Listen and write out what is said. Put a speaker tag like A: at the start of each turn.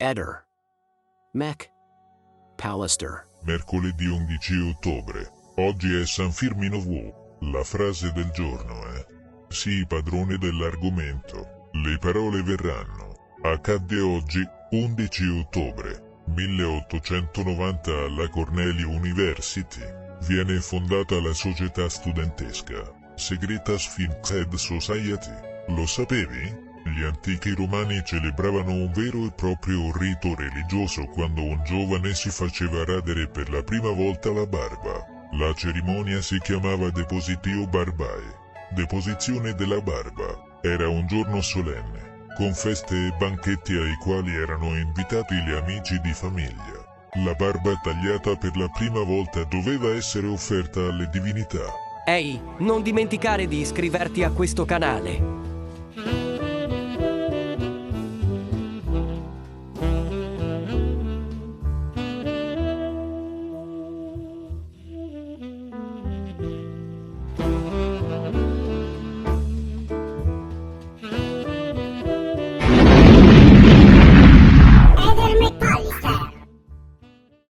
A: Eder. Mac. Pallister.
B: Mercoledì 11 ottobre. Oggi è San Firmino V. La frase del giorno è: sii padrone dell'argomento. Le parole verranno. Accadde oggi, 11 ottobre 1890 alla Cornell University. Viene fondata la società studentesca Segreta Sphinxed Society. Lo sapevi? Gli antichi romani celebravano un vero e proprio rito religioso quando un giovane si faceva radere per la prima volta la barba. La cerimonia si chiamava Depositio Barbae. Deposizione della barba. Era un giorno solenne, con feste e banchetti ai quali erano invitati gli amici di famiglia. La barba tagliata per la prima volta doveva essere offerta alle divinità.
C: Ehi, non dimenticare di iscriverti a questo canale.